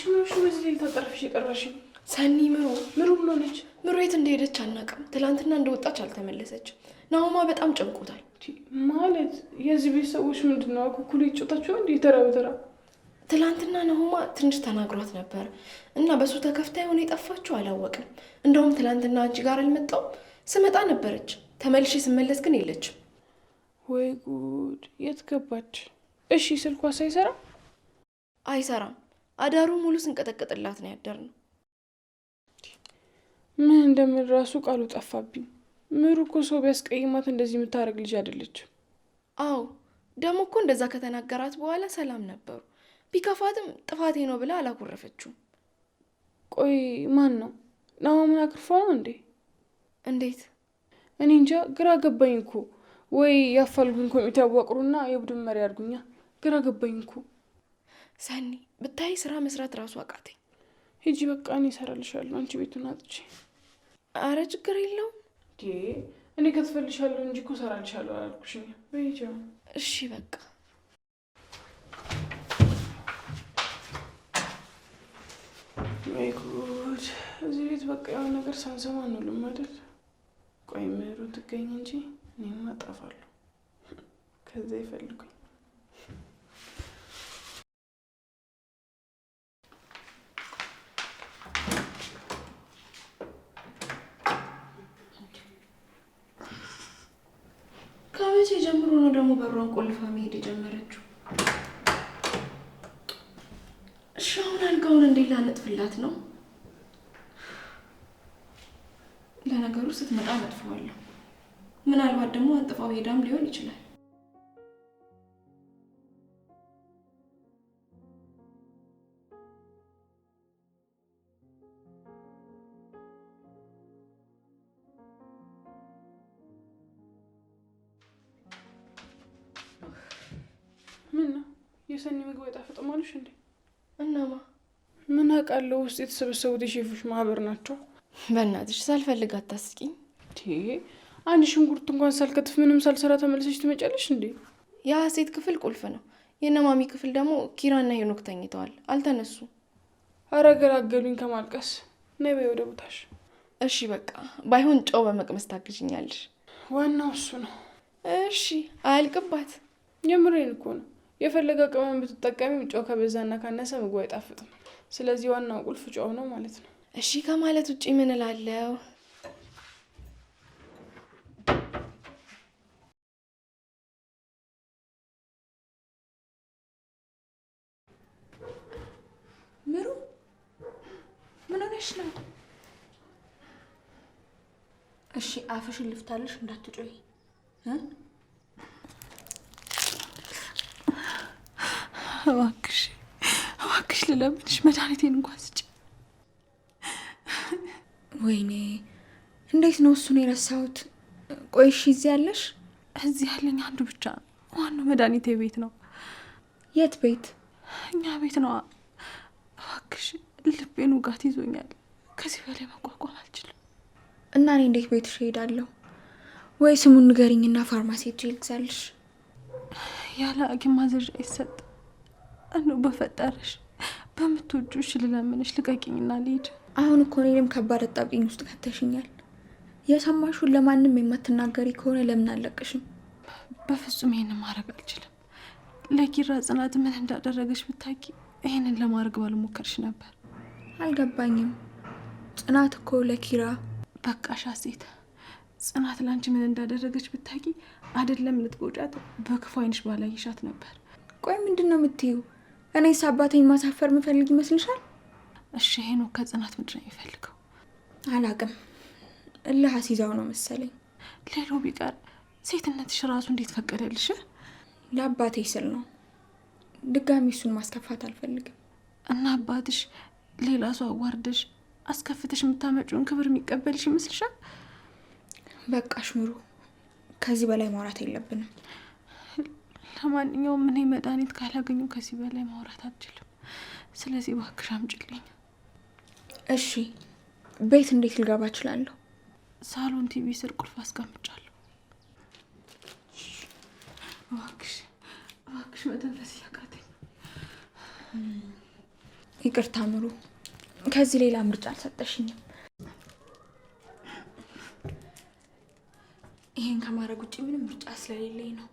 ምንሽ በዚህ ላይ ተጠርፍሽ የጠራሽ? ሰኒ ምሩ ብሎ ነች። ምሩ የት እንደሄደች አናውቅም። ትላንትና እንደወጣች አልተመለሰችም። ናሆማ በጣም ጨንቆታል። ማለት የዚህ ቤት ሰዎች ምንድነው አኩኩሉ ይጮታቸው እንዴ? ተራ በተራ ትላንትና ናሆማ ትንሽ ተናግሯት ነበር እና በሱ ተከፍታ የሆነ የጠፋችው አላወቅም። እንደውም ትላንትና አንቺ ጋር አልመጣም ስመጣ ነበረች። ተመልሼ ስመለስ ግን የለችም። ወይ ጉድ! የት ገባች? እሺ ስልኳ ሳይሰራ አይሰራም። አዳሩ ሙሉ ስንቀጠቅጥላት ነው ያደርነው። ምን እንደምን ራሱ ቃሉ ጠፋብኝ። ምሩ እኮ ሰው ቢያስቀይማት እንደዚህ የምታደርግ ልጅ አይደለችም። አዎ ደግሞ እኮ እንደዛ ከተናገራት በኋላ ሰላም ነበሩ። ቢከፋትም ጥፋቴ ነው ብላ አላኮረፈችውም። ቆይ ማን ነው? ናሆምን አክርፎ ነው እንዴ? እንዴት? እኔ እንጃ፣ ግራ ገባኝ እኮ። ወይ ያፋልጉኝ ኮሚቴ አዋቅሩና የቡድን መሪ አድርጉኛ። ግራ ገባኝ እኮ። ሰኒ ብታይ ስራ መስራት ራሱ አቃተኝ። ሂጂ በቃ እኔ እሰራልሻለሁ። አንቺ ቤቱን አጥቼ። አረ ችግር የለውም። እኔ ከትፈልሻለሁ እንጂ እኮ እሰራልሻለሁ አላልኩሽም? በይጂ። እሺ በቃ ወይ ጉድ! እዚህ ቤት በቃ ያው ነገር ሳንሰማ ነው ልማደል። ቆይ ምሩ ትገኝ እንጂ እኔማ እጠፋለሁ። ከዛ ይፈልጉኝ። ከመቼ ጀምሮ ነው ደግሞ በሯን ቆልፋ መሄድ የጀመረችው? እሺ አሁን አልጋውን እንዴት ላነጥፍላት ነው? ለነገሩ ስትመጣ አነጥፈዋለሁ። ምናልባት ደግሞ አንጥፋው ሄዳም ሊሆን ይችላል። ምን ነው የሰኒ ምግብ አይጣፍጥም አሉሽ እንዴ? እናማ ምን አውቃለሁ። ውስጥ የተሰበሰቡት የሼፎች ማህበር ናቸው። በእናትሽ ሳልፈልግ አታስቂኝ። አንድ ሽንኩርት እንኳን ሳልከትፍ ምንም ሳልሰራ ተመልሰሽ ትመጫለሽ እንዴ? የሀሴት ክፍል ቁልፍ ነው። የነማሚ ክፍል ደግሞ ኪራና ሄኖክ ተኝተዋል፣ አልተነሱም። አረ ገላገሉኝ ከማልቀስ። ነይ በይ ወደ ቦታሽ። እሺ በቃ ባይሆን ጨው በመቅመስ ታግዥኛለሽ። ዋናው እሱ ነው። እሺ አያልቅባት። የምሬን እኮ ነው። የፈለገ ቅመም ብትጠቀሚ ጨው ከበዛና ካነሰ ምግቡ አይጣፍጥም። ስለዚህ ዋናው ቁልፍ ጨው ነው ማለት ነው። እሺ ከማለት ውጪ ምን እላለሁ? ምሩ ምን ሆነሽ ነው? እሺ አፍሽን ልፍታለሽ፣ እንዳትጮይ። እባክሽ ልለምንሽ መድኃኒቴን እንኳን ስጪ። ወይኔ እንዴት ነው እሱን የረሳሁት? ቆይ እሺ እዚህ ያለሽ? እዚህ ያለኝ አንዱ ብቻ ነው። ዋናው መድኃኒቴ ቤት ነው። የት ቤት? እኛ ቤት ነው። እባክሽ ልቤን ውጋት ይዞኛል። ከዚህ በላይ መቋቋም አልችልም። እና እኔ እንዴት ቤትሽ እሄዳለሁ? ወይ ስሙን ንገሪኝና ፋርማሲ ሄጄ ልግዛልሽ። ያለ ሐኪም ማዘዣ አይሰጥ። እንደው በፈጠረሽ በምትወጂው እሺ ልለምንሽ፣ ልቀቂኝና ልሂድ። አሁን እኮ እኔንም ከባድ አጣብቂኝ ውስጥ ከተሽኛል። የሰማሽውን ለማንም የማትናገሪ ከሆነ ለምን አለቅሽም? በፍጹም ይሄንን ማድረግ አልችልም። ለኪራ ጽናት ምን እንዳደረገች ብታቂ ይሄንን ለማድረግ ባልሞከርሽ ነበር። አልገባኝም። ጽናት እኮ ለኪራ በቃሽ ሀሴት። ጽናት ላንቺ ምን እንዳደረገች ብታቂ አይደለም ልትጎጫት በክፉ ዓይንሽ ባላየሻት ነበር። ቆይ ምንድን ነው የምትይው? እኔስ አባቴን ማሳፈር ምፈልግ ይመስልሻል? እሺ ሄኖክ ከጽናት ምንድን ነው የሚፈልገው? አላቅም። እልህ አስይዛው ነው መሰለኝ። ሌላው ቢቀር ሴትነትሽ ራሱ እንዴት ፈቀደልሽ? ለአባቴ ስል ነው። ድጋሚ እሱን ማስከፋት አልፈልግም። እና አባትሽ ሌላ ሰው አዋርደሽ አስከፍተሽ የምታመጪውን ክብር የሚቀበልሽ ይመስልሻል? በቃሽ ምሩ፣ ከዚህ በላይ ማውራት የለብንም። ለማንኛውም እኔ መድኃኒት ካላገኙ ከዚህ በላይ ማውራት አልችልም። ስለዚህ እባክሽ አምጪልኝ። እሺ ቤት እንዴት ልገባ እችላለሁ? ሳሎን ቲቪ ስር ቁልፍ አስቀምጫለሁ። እባክሽ መተንፈስ እያቃተኝ። ይቅርታ ምሩ፣ ከዚህ ሌላ ምርጫ አልሰጠሽኝም። ይሄን ከማድረግ ውጭ ምንም ምርጫ ስለሌለኝ ነው።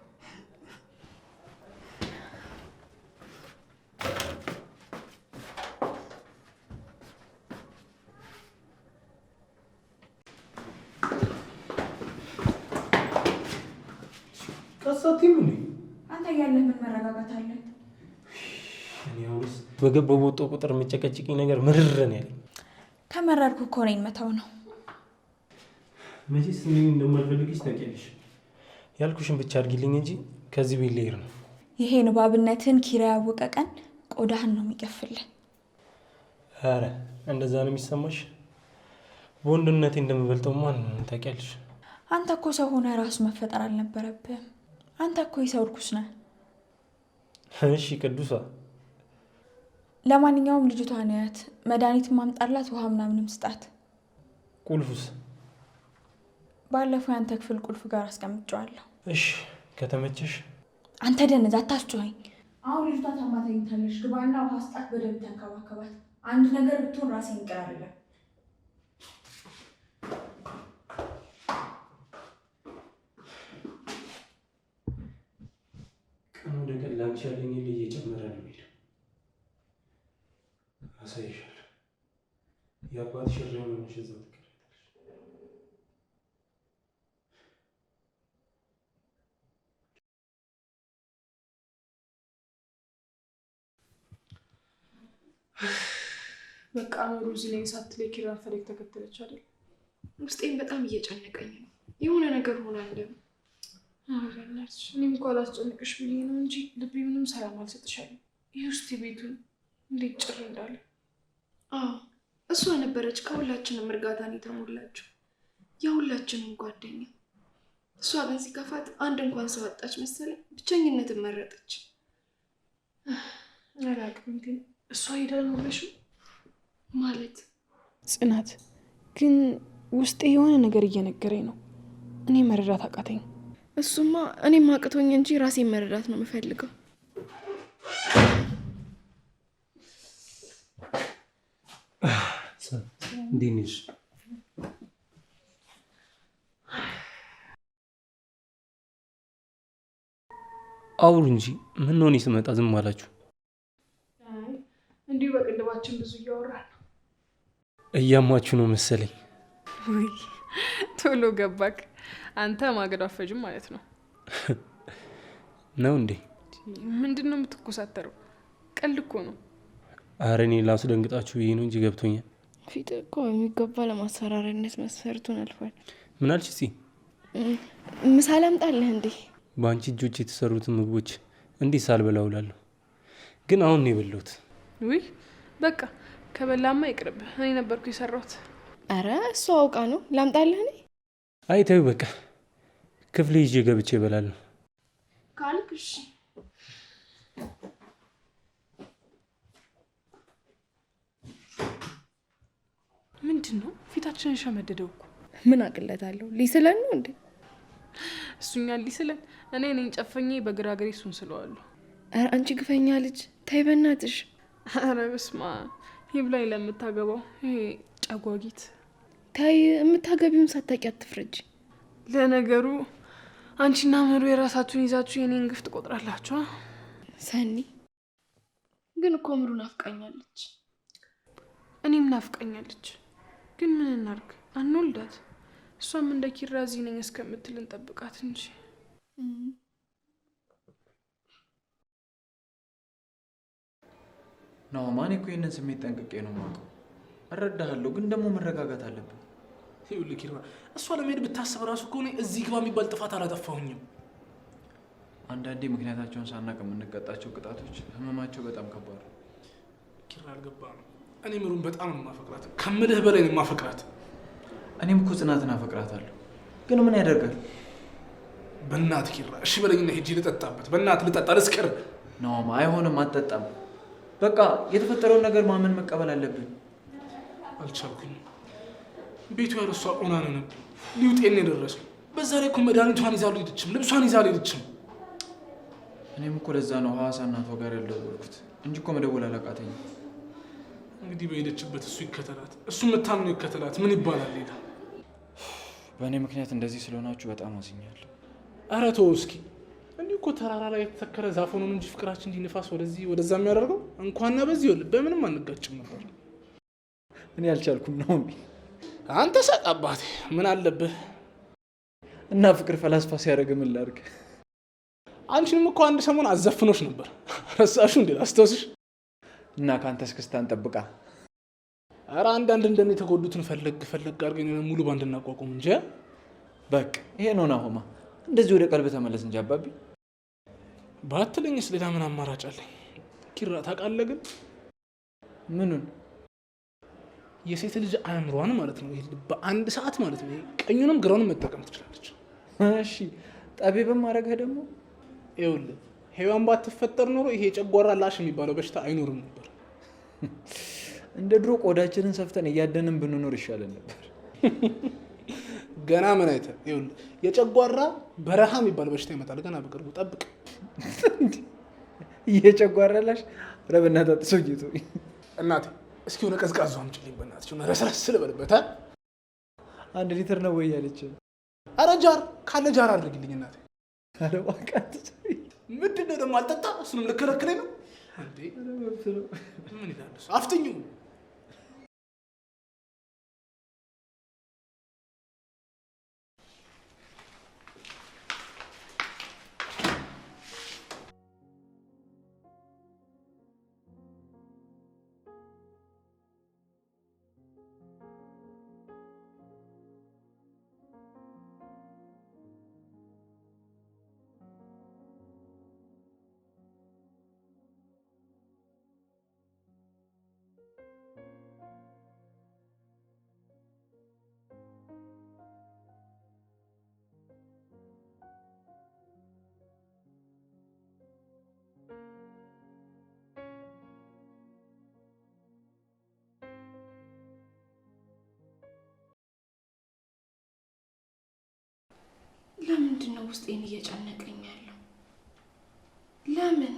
አንተ ያለ ምን መረጋጋት አለ? በገባው በወጣው ቁጥር የምጨቀጭቅኝ ነገር ምርር ነው ያለኝ። ከመረርኩ እኮ እኔን መተው ነው። መቼስ እኔ እንደማልፈልግሽ ታውቂያለሽ። ያልኩሽን ብቻ አድርጊልኝ እንጂ ከዚህ ቤት ልሄድ ነው። ይሄን ባብነትን ኪራይ ያወቀ ቀን ቆዳህን ነው የሚገፍልህ። አረ እንደዛ ነው የሚሰማሽ? በወንድነቴ እንደምበልጠው ማን ታውቂያለሽ? አንተ እኮ ሰው ሆነ ራሱ መፈጠር አልነበረብህም። አንተ እኮ የሰው እርኩስ ነህ። እሺ ቅዱሳ፣ ለማንኛውም ልጅቷን ያት መድኃኒት ማምጣላት፣ ውሃ ምናምንም ስጣት። ቁልፉስ? ባለፈው ያንተ ክፍል ቁልፍ ጋር አስቀምጨዋለሁ። እሺ ከተመቸሽ። አንተ ደነዝ አታስጮኸኝ። አሁን ልጅቷ ታማ ተኝታለች። ግባና ውሃ ስጣት፣ በደንብ ተንከባከባት። አንድ ነገር ብትሆን ራሴን ይቅር አይደለም። ቀን ወደ ቀን ላንቺ ያለኝ እየጨመረ ነው የሚሄደው። አሳይሻለሁ። የአባትሽ እረኛ ሆነሽ እዛው ትቀሪያለሽ። በቃ ምሩ እዚህ ላይ ሳትለይ ኪራን ፈለግ ተከተለች አይደል? ውስጤን በጣም እየጨነቀኝ ነው። የሆነ ነገር ሆናለሁ። አረናች እኔም እንኳን አላስጨንቅሽ ብዬ ነው እንጂ ልቤ ምንም ሰላም አልሰጥሻለሁ። ይህ ውስጥ ቤቱን እንዴት ጭር እንዳለ። አዎ እሷ ነበረች ከሁላችንም እርጋታን የተሞላችው፣ የሁላችንም ጓደኛ። እሷ ግን ሲከፋት አንድ እንኳን ሰው አጣች መሰለኝ፣ ብቸኝነትን መረጠች። አላውቅም ግን እሷ ሄዳል ነው ብለሽ ማለት ጽናት፣ ግን ውስጤ የሆነ ነገር እየነገረኝ ነው። እኔ መረዳት አቃተኝ። እሱማ እኔም አቅቶኝ እንጂ ራሴን መረዳት ነው የምፈልገው። እንዴት ነሽ? አውሩ እንጂ ምን ሆነ? ስመጣ ዝም አላችሁ? እንዲሁ በቅንድባችን ብዙ እያወራን ነው። እያማችሁ ነው መሰለኝ። ቶሎ ገባክ። አንተ ማገዶ አፈጅም ማለት ነው ነው እንዴ? ምንድን ነው የምትኮሳተረው? ቀልድ እኮ ነው። አረ እኔ ላስደንግጣችሁ ብዬ ነው እንጂ ገብቶኛል። ፊት እኮ የሚገባ ለማስፈራሪያነት መስፈርቱን አልፏል። ምን አልሽ? እስኪ ምሳ ላምጣልህ እንዴ? በአንቺ እጆች የተሰሩትን ምግቦች እንዲህ ሳልበላ እውላለሁ። ግን አሁን ነው የበላሁት። ውይ በቃ ከበላማ ይቅርብህ። እኔ ነበርኩ የሰራሁት። አረ እሷ አውቃ ነው። ላምጣልህ እኔ? አይ ተይው በቃ ክፍሌ ይዤ ገብቼ እበላለሁ ካልክ እሺ። ምንድን ነው ፊታችንን ሸመደደው እኮ። ምን አቅለታለሁ? ሊስለን ነው እንዴ? እሱኛን ሊስለን። እኔ ነኝ ጨፈኜ በግራግሬ እሱን ስለዋለሁ። አረ አንቺ ግፈኛ ልጅ ተይ በናትሽ። አረ በስማ ይብላኝ ለምታገባው ይሄ ጫጓጊት። ተይ የምታገቢውን ሳታውቂ አትፍረጂ። ለነገሩ አንቺና ምሩ የራሳችሁን ይዛችሁ የኔን ግፍ ትቆጥራላችሁ። ሰኒ ግን እኮ ምሩ ናፍቃኛለች። እኔም ናፍቃኛለች። ግን ምን እናርግ? አንወልዳት። እሷም እንደ ኪራ እዚህ ነኝ እስከምትል እንጠብቃት እንጂ። ናሆማን እኮ ይሄንን ስሜት ጠንቅቄ ነው የማውቀው። እረዳሃለሁ፣ ግን ደግሞ መረጋጋት አለብን። ይኸውልህ ኪራ፣ እሷ ለመሄድ ብታስብ ራሱ እኮ እኔ እዚህ ግባ የሚባል ጥፋት አላጠፋሁኝም። አንዳንዴ ምክንያታቸውን ሳናቅ የምንቀጣቸው ቅጣቶች ህመማቸው በጣም ከባድ ነው። ኪራ አልገባህም። እኔ ምሩን በጣም ነው የማፈቅራት፣ ከምልህ በላይ ነው የማፈቅራት። እኔም እኮ ጽናትን አፈቅራታለሁ፣ ግን ምን ያደርጋል። በእናትህ ኪራ እሺ በለኝና ሂጂ ልጠጣበት። በእናትህ ልጠጣ ልስክር። ናሆማ አይሆንም፣ አትጠጣም። በቃ የተፈጠረውን ነገር ማመን መቀበል አለብን። አልቻልኩኝም። ቤቱ ያለ እሷ ኦና ነው ነበር ሊውጤን የደረሰው። በዛ ላይ እኮ መድኃኒቷን ይዛ አልሄደችም፣ ልብሷን ይዛ አልሄደችም። እኔም እኮ ለዛ ነው ሐዋሳ እናቷ ጋር ያልደወልኩት እንጂ እኮ መደወል አላቃተኝም። እንግዲህ በሄደችበት እሱ ይከተላት፣ እሱ የምታምነው ይከተላት። ምን ይባላል ሌላ? በእኔ ምክንያት እንደዚህ ስለሆናችሁ በጣም አዝኛለሁ። ኧረ ተው እስኪ። እንዲህ እኮ ተራራ ላይ የተተከለ ዛፍ ሆኖ እንጂ ፍቅራችን እንዲህ ንፋስ ወደዚህ ወደዛ የሚያደርገው እንኳንና በዚህ ይኸውልህ በምንም አንጋጭም ነበር። እኔ አልቻልኩም ነው። አንተ ሳቅ አባቴ፣ ምን አለብህ? እና ፍቅር ፈላስፋ ሲያደርግ ምን ላድርግ? አንቺንም እኮ አንድ ሰሞን አዘፍኖች ነበር። ረሳሹ እንዴ? አስተውስሽ እና ከአንተ እስክስታን ጠብቃ። ኧረ አንዳንድ እንደኔ የተጎዱትን ፈለግ አድርገን ሙሉ ባንድ እናቋቁም እንጂ። በቃ ይሄ ነው ናሆማ። እንደዚህ ወደ ቀልብ ተመለስ እንጂ አባቢ። ባትለኝስ ሌላ ምን አማራጭ አለኝ? ኪራ ታውቃለህ ግን ምኑን? የሴት ልጅ አእምሯን ማለት ነው በአንድ ሰዓት ማለት ነው ቀኙንም ግራውንም መጠቀም ትችላለች። እሺ ጠቢብም ማድረግህ ደግሞ ይኸውልህ ሔዋን ባትፈጠር ኖሮ ይሄ የጨጓራ ላሽ የሚባለው በሽታ አይኖርም ነበር። እንደ ድሮ ቆዳችንን ሰፍተን እያደንን ብንኖር ይሻለን ነበር። ገና ምን አይተህ? ይኸውልህ የጨጓራ በረሃ የሚባለው በሽታ ይመጣል ገና በቅርቡ ጠብቅ። የጨጓራ ላሽ ረብና ታጥሶ ጌቶ እናቴ እስኪ ሆነ ቀዝቃዛ አምጪልኝ በእናትሽ፣ ሆነ ረስረስ ልበልበት። 1 ሊትር ነው ወይ ያለች? ኧረ ጃር ካለ ጃር አድርግልኝ እናቴ። ኧረ እባክህ ምንድን ነው ደግሞ አልጠጣ? እሱንም ልከለክለኝ ነው እንዴ? ምን ይላል እሱ? አፍጥኙ። ለምንድን ነው ውስጤን እየጨነቀኝ ያለው? ለምን?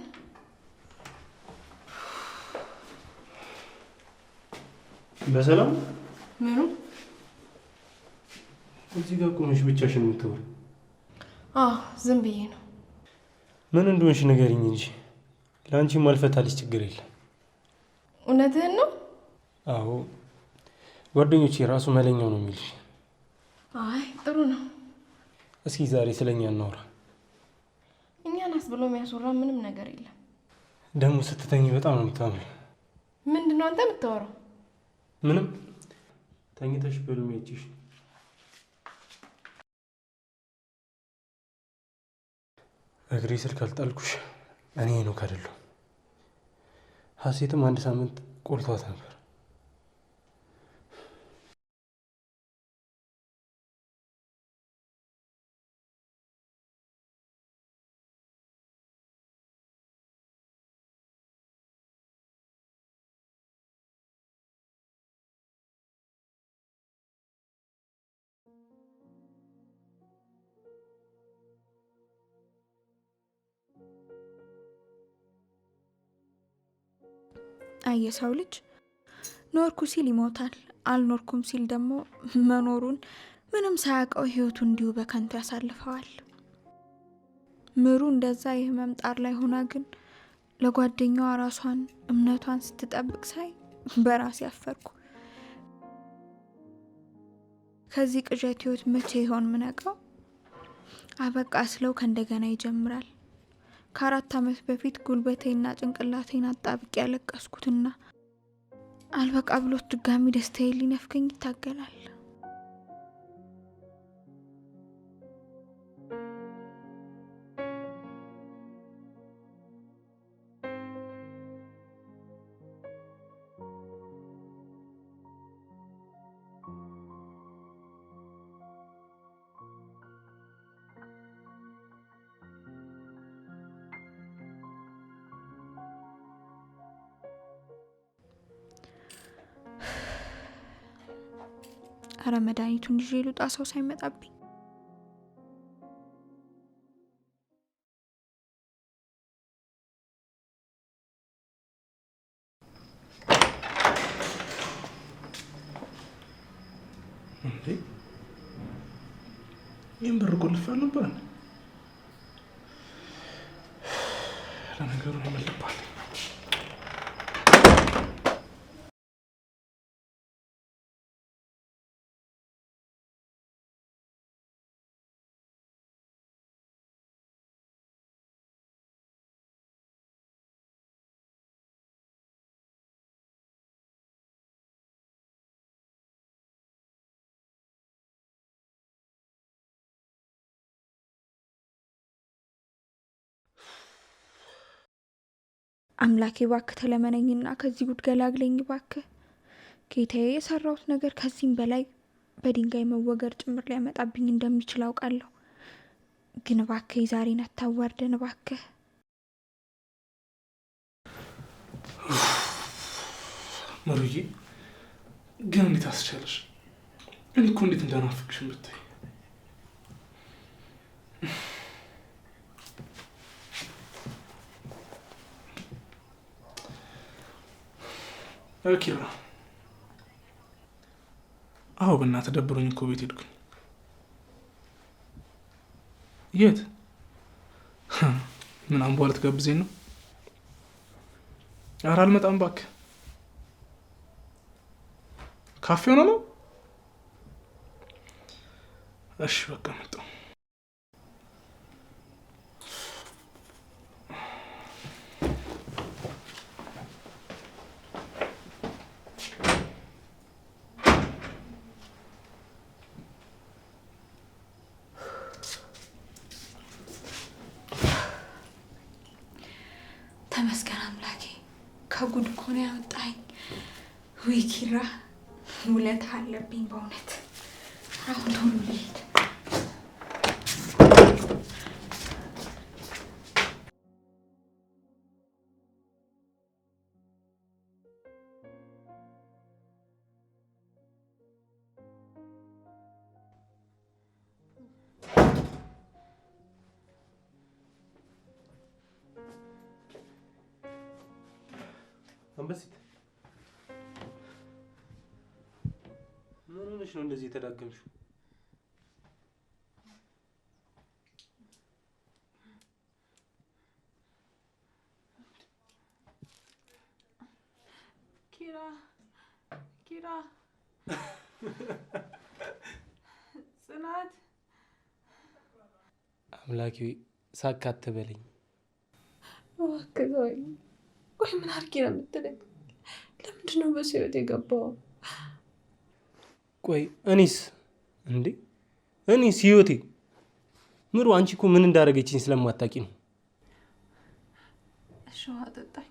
በሰላም ምኑ? እዚህ ጋር ቆመሽ ብቻሽን የምትወሪ? ዝም ብዬ ነው። ምን እንደሆንሽ ንገሪኝ እንጂ ለአንቺ ማልፈታልሽ ችግር የለም። እውነትህን ነው? አዎ ጓደኞቼ ራሱ መለኛው ነው የሚልሽ። አይ ጥሩ ነው። እስኪ ዛሬ ስለኛ እናውራ። እኛን አስብሎ የሚያስወራ ምንም ነገር የለም። ደግሞ ስትተኝ በጣም ነው የምታምሪው። ምንድን ነው አንተ የምታወራው? ምንም ተኝተሽ በሉም ይቺሽ እግሬ ስር ካልጣልኩሽ እኔ ነው ካደለው። ሀሴትም 1 ሳምንት ቆልቷት ነበር። የሰው ልጅ ኖርኩ ሲል ይሞታል፣ አልኖርኩም ሲል ደግሞ መኖሩን ምንም ሳያውቀው ህይወቱ እንዲሁ በከንቱ ያሳልፈዋል። ምሩ እንደዛ የህመም ጣር ላይ ሆና ግን ለጓደኛዋ ራሷን እምነቷን ስትጠብቅ ሳይ በራሴ ያፈርኩ። ከዚህ ቅዠት ህይወት መቼ ይሆን ምነቃው? አበቃ ስለው ከእንደገና ይጀምራል። ከ4 ዓመት በፊት ጉልበቴና ጭንቅላቴን አጣብቄ ያለቀስኩትና አልበቃ ብሎት ድጋሚ ደስታዬ ሊነፍገኝ ይታገላል። አረ መድኃኒቱን ይዤ ልውጣ ሰው ሳይመጣብኝ። ይህም በር ቆልፌ አልነበረ? ለነገሩ ይመልባል። አምላኬ እባክህ ተለመነኝና ከዚህ ጉድ ገላግለኝ እባክህ። ጌታዬ የሰራሁት ነገር ከዚህም በላይ በድንጋይ መወገር ጭምር ሊያመጣብኝ እንደሚችል አውቃለሁ። ግን እባክህ ዛሬን አታዋርደን እባክህ። መሩዬ ግን እንዴት አስቻለሽ? እኔ እኮ እንዴት እንዳናፍቅሽን ብታይ። ኪራ አዎ፣ በእናትህ ደብሮኝ እኮ ቤት ሄድኩኝ። የት? ምን አምቧ ልትጋብዘኝ ነው? ኧረ አልመጣም እባክህ። ካፌ ሆነ ነው? እሺ በቃ መጣሁ። ተመስገን አምላኬ፣ ከጉድ እኮ ነው ያወጣኝ። ውይ ኪራ ውለታ አለብኝ በእውነት። አሁን ቶሎ ልሂድ። አንበሲት ምን ሆነሽ ነው እንደዚህ የተዳገምሽው? ኪራ ጽናት፣ አምላኬ ሳቅ አትበለኝ። እባክህ ተወኝ። ቆይ ምን አድርጌ ነው የምትለኝ? ለምንድን ነው በሰው ህይወት የገባው? ቆይ እኔስ እንዴ? እኔስ ህይወቴ ምሩ፣ አንቺ እኮ ምን እንዳደረገችኝ ስለማታውቂ ነው። እሺ ውሃ ጠጣኝ።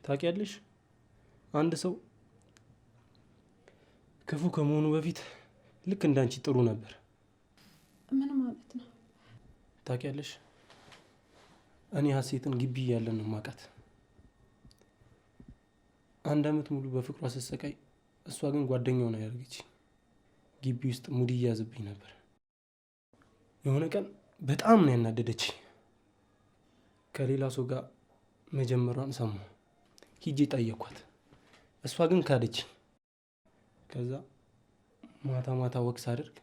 ታውቂያለሽ፣ አንድ ሰው ክፉ ከመሆኑ በፊት ልክ እንዳንቺ ጥሩ ነበር። ምን ማለት ነው? ታውቂያለሽ፣ እኔ ሀሴትን ግቢ እያለን ነው የማውቃት። 1 ዓመት ሙሉ በፍቅሯ ስትሰቃይ፣ እሷ ግን ጓደኛውን ያደረገች። ግቢ ውስጥ ሙድ እያዝብኝ ነበር። የሆነ ቀን በጣም ነው ያናደደች። ከሌላ ሰው ጋር መጀመሯን ሰማሁ። ሂጄ ጠየኳት። እሷ ግን ካደች። ከዛ ማታ ማታ ወቅስ አድርግ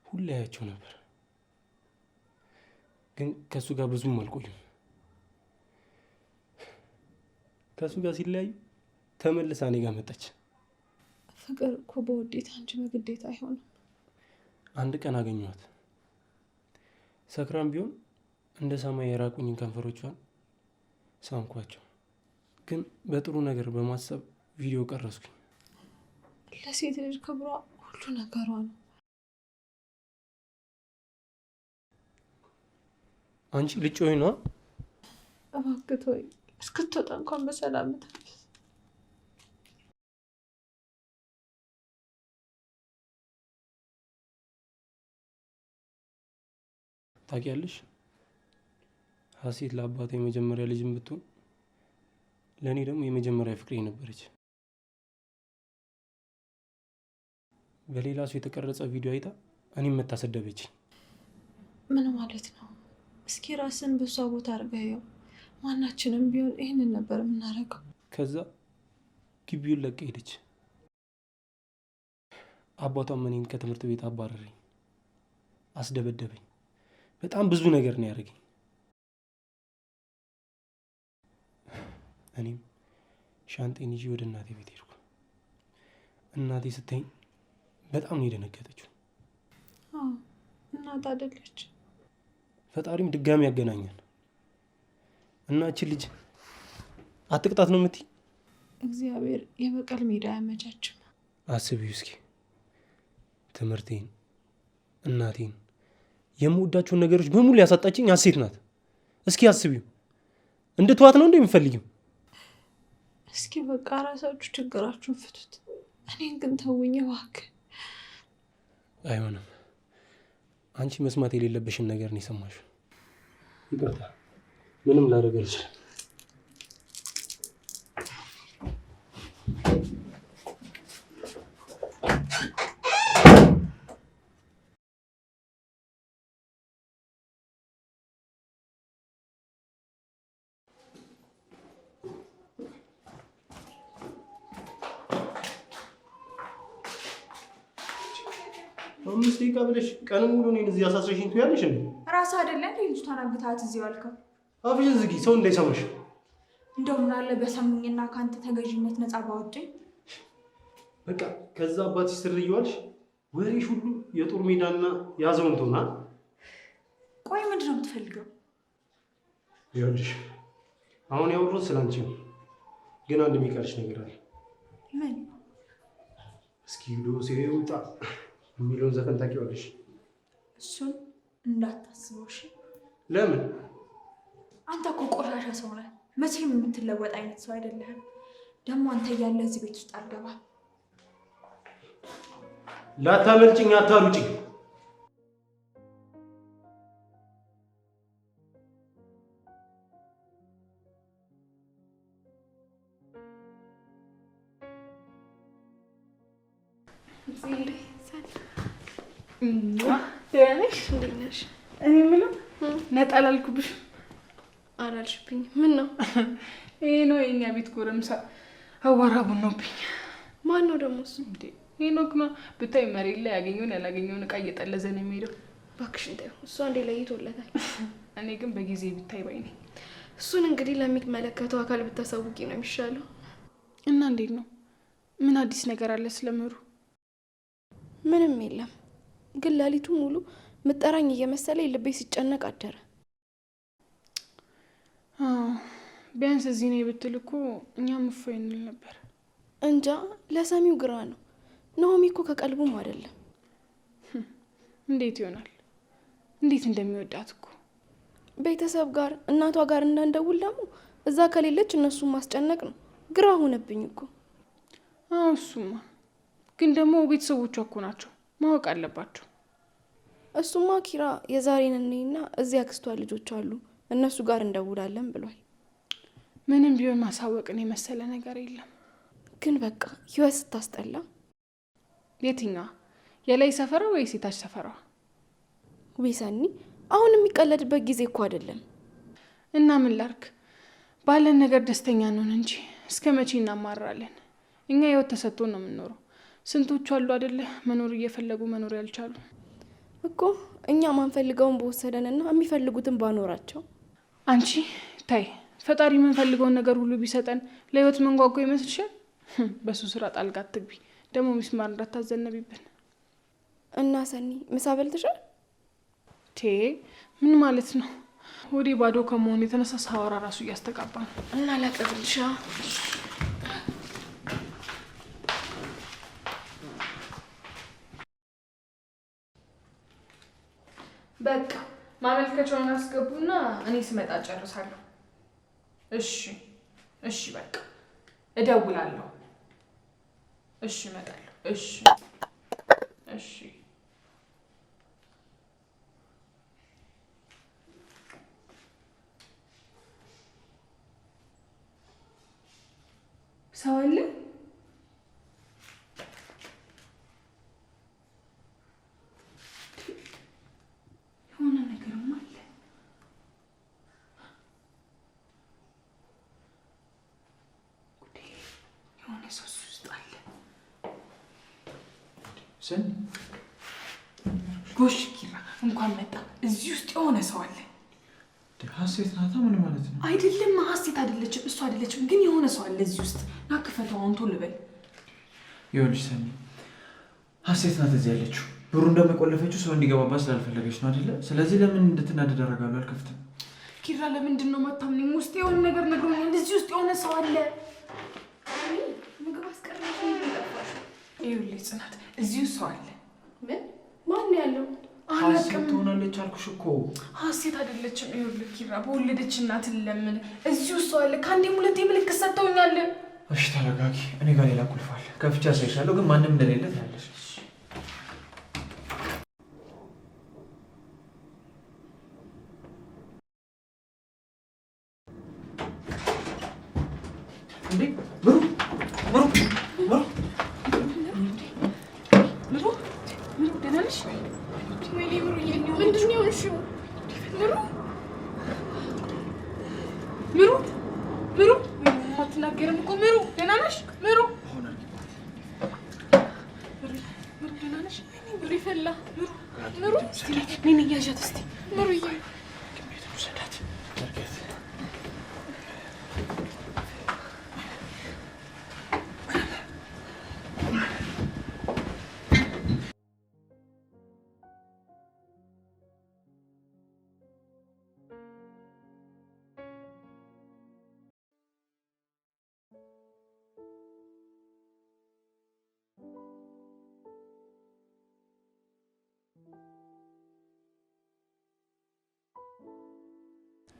ሁሌ ያያቸው ነበር። ግን ከእሱ ጋር ብዙም አልቆዩም። ከእሱ ጋር ሲለያዩ ተመልሳ እኔ ጋር መጣች። ፍቅር እኮ በውዴታ እንጂ በግዴታ አይሆንም። አንድ ቀን አገኘኋት። ሰክራም ቢሆን እንደ ሰማይ የራቁኝን ከንፈሮቿን ሳምኳቸው። ግን በጥሩ ነገር በማሰብ ቪዲዮ ቀረስኩኝ። ለሴት ልጅ ክብሯ ሁሉ ነገሯ ነው። አንቺ ልጮይ ነው። እባክህ ተወኝ። እስክትወጣ እንኳን በሰላም ተመለስ። ታውቂያለሽ፣ ሀሴት ለአባቴ የመጀመሪያ ልጅም ብትሆን ለእኔ ደግሞ የመጀመሪያ ፍቅሬ ነበረች። በሌላ ሰው የተቀረጸ ቪዲዮ አይታ እኔም መታሰደበች። ምን ማለት ነው? እስኪ ራስን በሷ ቦታ አድርገው። ማናችንም ቢሆን ይህንን ነበር የምናደርገው። ከዛ ግቢውን ለቀ ሄደች። አባቷም እኔን ከትምህርት ቤት አባረረኝ፣ አስደበደበኝ። በጣም ብዙ ነገር ነው ያደረገኝ። እኔም ሻንጤን ይዤ ወደ እናቴ ቤት ሄድኩ። እናቴ ስታኝ በጣም ነው የደነገጠችው። እናት አይደለች። ፈጣሪም ድጋሚ ያገናኛል። እና እቺ ልጅ አትቅጣት ነው የምትይ? እግዚአብሔር የበቀል ሜዳ አያመቻችም። አስቢው እስኪ ትምህርቴን፣ እናቴን፣ የምወዳቸውን ነገሮች በሙሉ ያሳጣችኝ ሀሴት ናት። እስኪ አስቢው። እንድትዋት ነው እንደምፈልጊው? እስኪ በቃ ራሳችሁ ችግራችሁን ፍቱት። እኔን ግን ተውኝ እባክህ። አይሆንም። አንቺ መስማት የሌለብሽን ነገር ነው የሰማሽው። ይቅርታ፣ ምንም ላደርግ አልችልም። አምስት ደቂቃ ብለሽ ቀን ሙሉ እኔን እዚህ አሳስረሽኝ ትያለሽ እንዴ? ራስህ አይደለ እንዴ ልጅቷን አግታት እዚህ ያልከው? አፍሽን ዝጊ፣ ሰው እንዳይሰማሽ። እንደው ምን አለ በሰሙኝና ከአንተ ተገዥነት ነፃ ባወጣኝ። በቃ ከዛ አባትሽ ስር እየዋልሽ ወሬሽ ሁሉ የጦር ሜዳና ያዘውንት ሆና። ቆይ ምንድን ነው የምትፈልገው? ይኸውልሽ አሁን ያወራሁት ስላንቺ ነው፣ ግን አንድ የሚቀርሽ ነገር አለ። ምን? እስኪ ዶሴ ይውጣ የሚለውን ዘፈን ታውቂዋለሽ? እሱን እንዳታስበው እሺ? ለምን? አንተ እኮ ቆሻሻ ሰው ነህ። መቼም የምትለወጥ አይነት ሰው አይደለህም። ደግሞ አንተ እያለ እዚህ ቤት ውስጥ አልገባም። ላታመልጭኝ፣ አታሩጭኝ። ነሽ? እኔ የምለው ነጠላ አልኩብሽ። አላልሽብኝ? ምን ነው? ይሄ ነው የኛ ቤት ጎረምሳ አዋራ ቡኖብኝ። ማን ነው ደግሞ እሱ? እንዴ ሄኖክ ነው። ብታይ መሬት ላይ ያገኘውን ያላገኘውን እቃ እየጠለዘ ነው የሚሄደው። እባክሽን ተይው፣ እሱ አንዴ ለይቶለታል። እኔ ግን በጊዜ ብታይ ባይ ነኝ። እሱን እንግዲህ ለሚመለከተው አካል ብታሳውቂ ነው የሚሻለው። እና እንዴት ነው? ምን አዲስ ነገር አለ ስለምሩ? ምንም የለም፣ ግን ሌሊቱ ሙሉ ምጠራኝ እየመሰለኝ ልቤ ሲጨነቅ አደረ። ቢያንስ እዚህ ነው ብትል እኮ እኛም እፎይ እንል ነበር። እንጃ ለሰሚው ግራ ነው። ናሆሚ እኮ ከቀልቡም አይደለም። እንዴት ይሆናል? እንዴት እንደሚወዳት እኮ። ቤተሰብ ጋር እናቷ ጋር እንዳንደውል ደግሞ እዛ ከሌለች እነሱን ማስጨነቅ ነው። ግራ ሆነብኝ እኮ። እሱማ ግን ደግሞ ቤተሰቦቿ እኮ ናቸው፣ ማወቅ አለባቸው። እሱማ ኪራ የዛሬን እኔና እዚህ አክስቷ ልጆች አሉ እነሱ ጋር እንደውላለን ብሏል። ምንም ቢሆን ማሳወቅን የመሰለ ነገር የለም። ግን በቃ ህይወት ስታስጠላ። የትኛዋ? የላይ ሰፈራ ወይስ የታች ሰፈራ? ዊሰኒ አሁን የሚቀለድበት ጊዜ እኮ አይደለም። እና ምን ላርክ? ባለን ነገር ደስተኛ ነን እንጂ እስከ መቼ እናማራለን? እኛ ህይወት ተሰጥቶን ነው የምንኖረው። ስንቶቹ አሉ አይደለ መኖር እየፈለጉ መኖር ያልቻሉ እኮ። እኛ ማንፈልገውን በወሰደንና የሚፈልጉትን ባኖራቸው። አንቺ ታይ፣ ፈጣሪ የምንፈልገውን ነገር ሁሉ ቢሰጠን ለህይወት መንጓጓ ይመስልሻል? በሱ ስራ ጣልቃ አትግቢ። ደግሞ ሚስማር እንዳታዘነቢብን። እና ሰኒ ምሳ በልተሻል? ምን ማለት ነው? ወዴ ባዶ ከመሆኑ የተነሳ ሳወራ ራሱ እያስተጋባ ነው። እና ላቀብልሻ። በቃ ማመልከቻውን አስገቡና እኔ ስመጣ ጨርሳለሁ። እሺ እሺ፣ በቃ እደውላለሁ። እሺ እመጣለሁ። እሺ እሺ። ሰው አለ? ሰኒ ጎሽ ኪራ እንኳን መጣ። እዚህ ውስጥ የሆነ ሰው አለ። ሀሴት ናታ? ምን ማለት ነው? አይደለም ሀሴት አይደለችም፣ እሱ አይደለችም፣ ግን የሆነ ሰው አለ እዚህ ውስጥ። ና ክፈተው አሁን ቶሎ በል። ይኸውልሽ ሰኒ፣ ሀሴት ናት እዚህ ያለችው። ብሩ እንደመቆለፈችው ሰው እንዲገባባት ስላልፈለገች ነው አይደለ? ስለዚህ ለምን እንድትናደድ አደርጋለሁ? አልከፍትም። ኪራ ለምንድን ነው ማታምነኝ? ውስጥ የሆነ ነገር ነግሮኛል። እዚህ ውስጥ የሆነ ሰው አለ። ምግብ አስቀረሽ ይጠፋሽ። ይኸውልሽ ጽናት፣ እዚህ ውስጥ ሰው አለ። ምን? ማን ያለው? ሀሴት ትሆናለች አልኩሽ እኮ። ሀሴት አይደለችም። ይኸውልህ ኪራ፣ በወለደች እናት ለምን እዚህ ውስጥ ሰው አለ። ከአንዴም ሁለቴ ምልክት ሰጥተውኛል። እሺ ተረጋጊ። እኔ ጋር ሌላ ቁልፍ አለ። ከፍቼ አሳይሻለሁ፣ ግን ማንም እንደሌለ ታያለሽ። እንዴ ብሩ ብሩ ብሩ ምሩ ደህና ነሽ? ወይኔ ምሩዬ፣ ምንድን ነው የሆንሽው? ምሩ አትናገርም እኮ ምሩ። ደህና ነሽ ምሩ? ምሩ ደህና ነሽ? ምሩ ይፈላ። ምሩ ነይ እያዣት እስኪ ምሩዬ።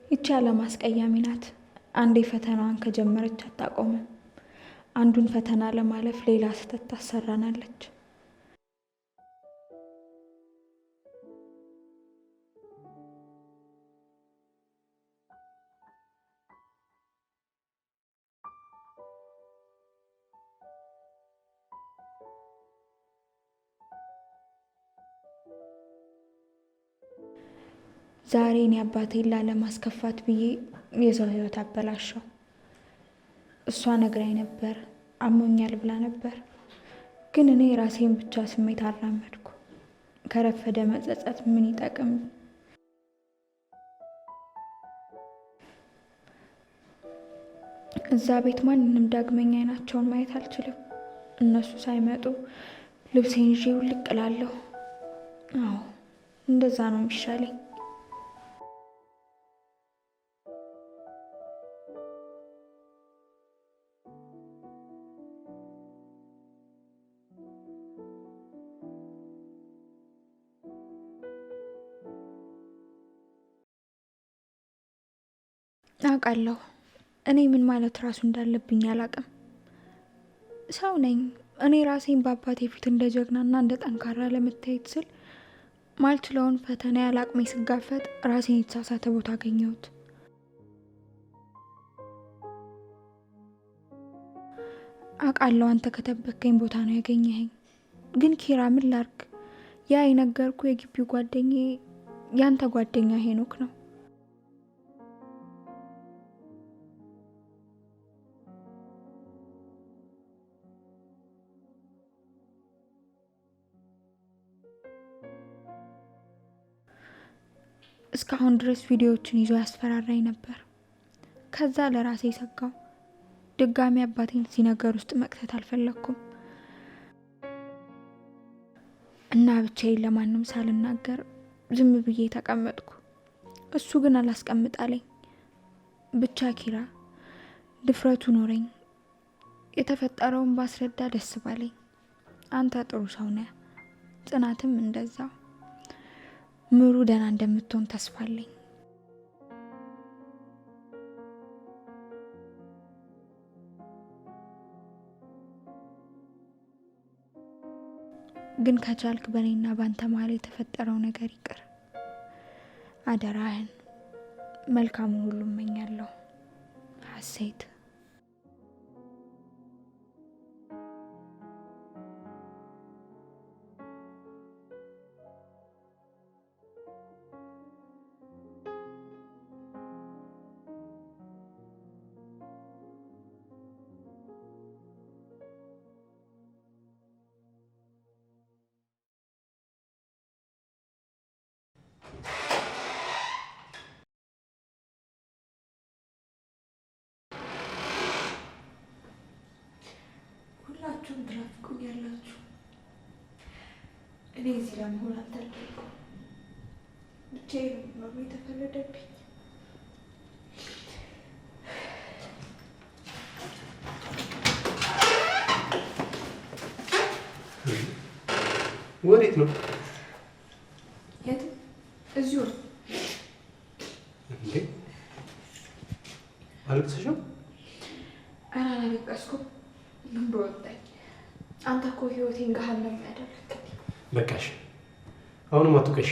ይቺ ዓለም አስቀያሚ ናት። አንዴ ፈተናዋን ከጀመረች አታቆምም። አንዱን ፈተና ለማለፍ ሌላ ስህተት ታሰራናለች። ዛሬ እኔ አባቴን ላለማስከፋት ብዬ የሰው ህይወት አበላሸው። እሷ ነግራኝ ነበር፣ አሞኛል ብላ ነበር። ግን እኔ ራሴን ብቻ ስሜት አራመድኩ። ከረፈደ መጸጸት ምን ይጠቅም? እዛ ቤት ማንንም ዳግመኛ አይናቸውን ማየት አልችልም። እነሱ ሳይመጡ ልብሴን ይዤ ውልቅ እላለሁ። አዎ እንደዛ ነው የሚሻለኝ። አውቃለሁ እኔ ምን ማለት ራሱ እንዳለብኝ አላውቅም። ሰው ነኝ። እኔ ራሴን በአባቴ ፊት እንደ ጀግናና እንደ ጠንካራ ለመታየት ስል ማልችለውን ፈተና ያለ አቅሜ ስጋፈጥ ራሴን የተሳሳተ ቦታ አገኘሁት። አውቃለሁ አንተ ከተበከኝ ቦታ ነው ያገኘኸኝ። ግን ኪራ ምን ላርግ? ያ የነገርኩ የግቢው ጓደኛዬ ያንተ ጓደኛ ሄኖክ ነው። እስካሁን ድረስ ቪዲዮዎችን ይዞ ያስፈራራኝ ነበር። ከዛ ለራሴ ሰጋው። ድጋሚ አባቴን እዚህ ነገር ውስጥ መክተት አልፈለኩም እና ብቻዬን ለማንም ሳልናገር ዝም ብዬ ተቀመጥኩ። እሱ ግን አላስቀምጣለኝ። ብቻ ኪራ ድፍረቱ ኖረኝ። የተፈጠረውን ባስረዳ ደስ ባለኝ። አንተ ጥሩ ሰው ነህ፣ ጽናትም እንደዛው። ምሩ ደህና እንደምትሆን ተስፋ አለኝ። ግን ከቻልክ በእኔና ባንተ መሀል የተፈጠረው ነገር ይቅር፣ አደራህን። መልካሙን ሁሉ እመኛለሁ። ሀሴት ትገኛላችሁ። እኔ እዚህ ለመሆን አልታደልኩም። ብቻዬን ነው የተፈረደብኝ። ወዴት ነው? የት? እዚሁ ነው። እንዴ አልቅሰሽም? ኧረ አላለቀስኩም። ምን በወጣኝ። አንተ እኮ ህይወቴን ገሃነም ያደረግህ። በቃሽ፣ አሁንም አትውቀሽ።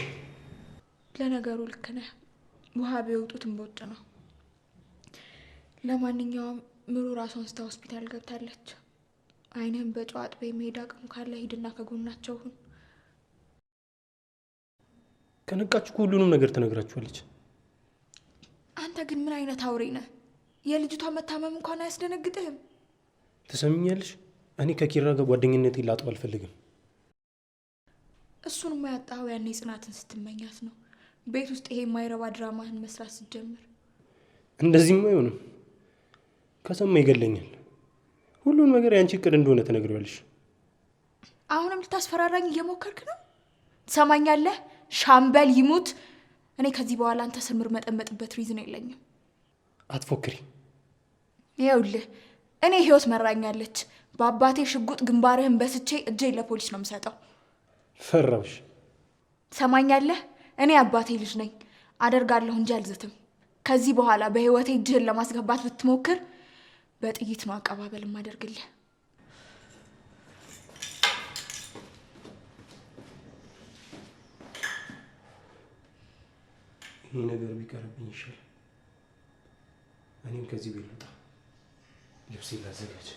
ለነገሩ ልክ ነህ። ውሃ ቢወጡት እምቦጭ ነው። ለማንኛውም ምሩ ራሷን ስታ ሆስፒታል ገብታለች። አይንህን በጨው አጥበህ የመሄድ አቅሙ ካለ ሂድና ከጎናቸው ሁን። ከነቃችሁ ሁሉንም ነገር ትነግራችኋለች። አንተ ግን ምን አይነት አውሬ ነህ? የልጅቷ መታመም እንኳን አያስደነግጥህም? ትሰሚኛለሽ? እኔ ከኪራ ጋር ጓደኝነቴን ላጥብ አልፈልግም። እሱንማ ያጣኸው ያኔ ጽናትን ስትመኛት ነው። ቤት ውስጥ ይሄ የማይረባ ድራማህን መስራት ስትጀምር። እንደዚህም አይሆንም። ከሰማ ይገለኛል። ሁሉን ነገር ያንቺ እቅድ እንደሆነ ትነግሪዋለሽ። አሁንም ልታስፈራራኝ እየሞከርክ ነው? ትሰማኛለህ? ሻምበል ይሙት፣ እኔ ከዚህ በኋላ አንተ ስምር መጠመጥበት ሪዝን የለኝም። አትፎክሪ። ይኸውልህ እኔ ህይወት መራኛለች። በአባቴ ሽጉጥ ግንባርህን በስቼ እጄን ለፖሊስ ነው የምሰጠው። ፈራሽ? ትሰማኛለህ? እኔ አባቴ ልጅ ነኝ። አደርጋለሁ እንጂ አልዝትም። ከዚህ በኋላ በህይወቴ እጅህን ለማስገባት ብትሞክር በጥይት ነው አቀባበል ማደርግልህ። ይህ ነገር ቢቀርብኝ ይሻል። እኔም ከዚህ ቤት ልውጣ። ልብሴ ላዘጋጅ።